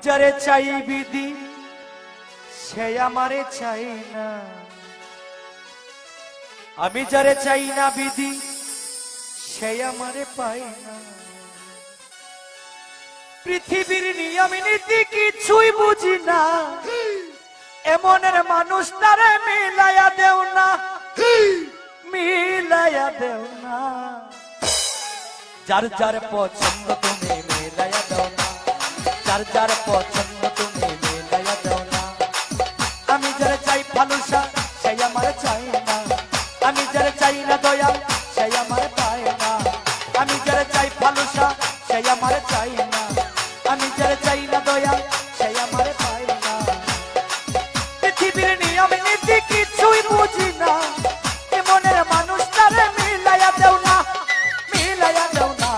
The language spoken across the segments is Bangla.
যারে চাই বিধি সে আমারে চাই না, আমি যারে চাই না বিধি সে আমারে পাই না। পৃথিবীর নিয়ম নীতি কিছুই বুঝি না, এমনের মানুষ তারে মিলাইয়া দেও না, মিলাইয়া দেও না। যার যার পছন্দ তুমি মিলাইয়া দাও না, যার যার পছন্দ তুমি মিলাইয়া দাও না। আমি যারা চাই ভালোবাসা সেই আমার চাই না, আমি যারা চাই না দয়া সেই আমার পায় না। আমি যারা চাই ভালোবাসা সেই আমার চাই না, আমি যারা চাই না দয়া সেই আমার পায় না। পৃথিবীর নিয়ম নীতি কিছুই বুঝি না, এমনের মানুষ তারে মিলাইয়া দেও না, মিলাইয়া দেও না।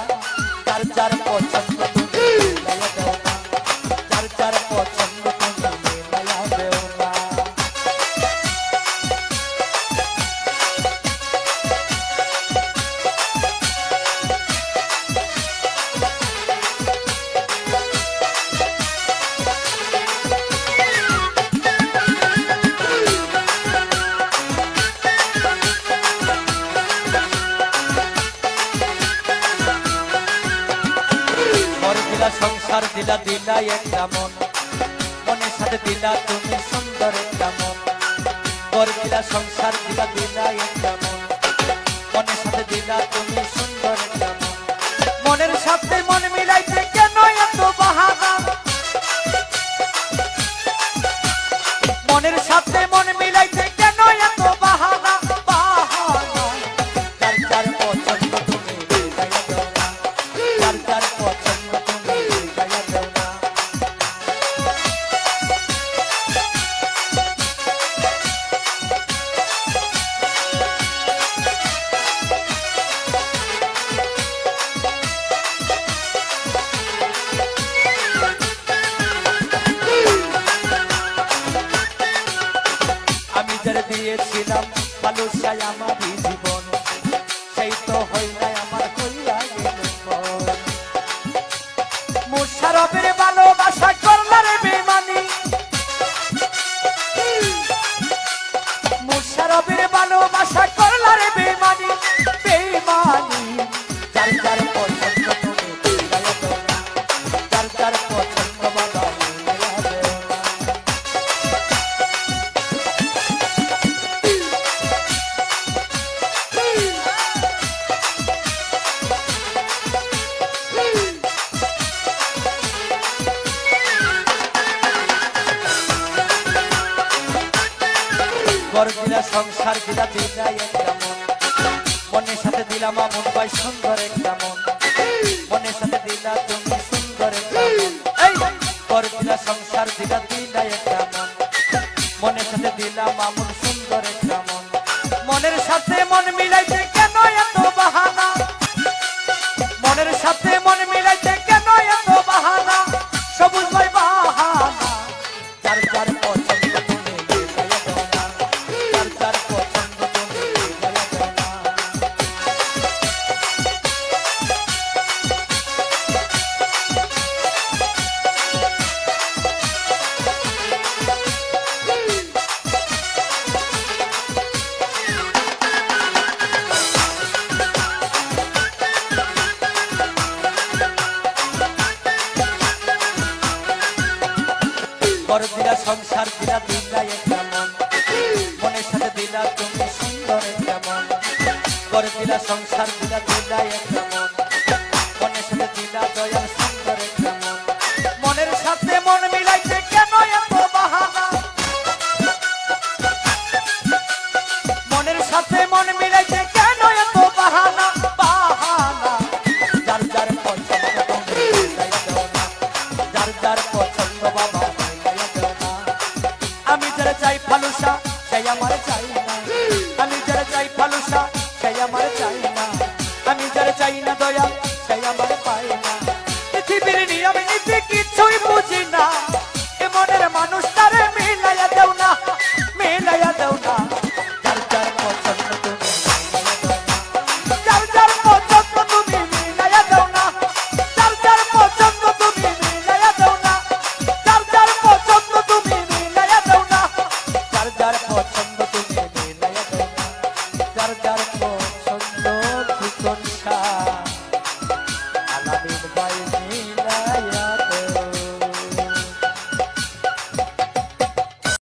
যার যার পছন্দ তুমি মিলাইয়া দেও না, যার যার পছন্দ তুমি মিলাইয়া দেও না। সংসার দিলা দিলা একটা মন, মনের সাথে দিলা তুমি সুন্দর একটা মন। ঘর দিলা সংসার দিলা দিলা একটা মন, মনের সাথে দিলা তুমি সুন্দর একটা মন। মনের সাথে মন মিলাইতে কেন এত বাহানা, মনের সাথে মন মিলাইতে কেন এত বাহানা, বাহানা। যার যার পছন্দ তুমি মিলাইয়া দাও না, যার যার পছন্দ তুমি মিলাইয়া দাও না। আমি যারা দিয়েছিলাম ভালোবাসায় আমার জীবন, সেই তো হই নাই আমার কইয়া গেল পর। মুশারফের ভালোবাসা করলা রে বেমানি, মুশারফের ভালোবাসা করলা রে বেমানি, বেমানি। যার যার পছন্দ তুমি মিলাইয়া দাও না, যার যার পছন্দ বাবা মিলাইয়া দাও না। ঘর দিলা সংসার দিলা দিলা একটা মন, মনের সাথে দিলাম আমন ভাই সুন্দর একটা মন, মনের সাথে দিলা তুমি সুন্দর একটা মন। এই ঘর দিলা সংসার দিলা দিলা একটা মন, মনের সাথে দিলাম আমন সুন্দর একটা মন। মনের সাথে মন মিলাইতে কেন এত বাহানা, মনের সাথে মন মিলাইতে কেন এত বাহানা, সবুজ ভাই বাহানা। যার যার পছন্দ তুমি মিলাইয়া দাও না, যার যার পছন্দ তুমি মিলাইয়া দাও না। ঘর দিলা সংসার দিলা দিলা একটা মন, মনের সাথে দিলা তুমি সুন্দর একটা মন। ঘর দিলা সংসার দিলা দিলা একটা মন, মনের সাথে দিলা দয়াল সুন্দর একটা মন। মনের সাথে মন মিলাইতে কেন এত বাহানা, মনের সাথে মন মিলাইতে কেন এত বাহানা, বাহানা। যার যার পছন্দ তুমি মিলাইয়া দাও না, যার যার পছন্দ বাবা মিলাইয়া দাও না। আমি যারা চাই ভালোবাসা সেই আমার চাই না, আমি যারা চাই ভালোবাসা সেই আমার চাই না, আমি যারা চাই না দয়া সেই আমার পায় না। পৃথিবীর নিয়ম নীতি কিছুই বুঝি না,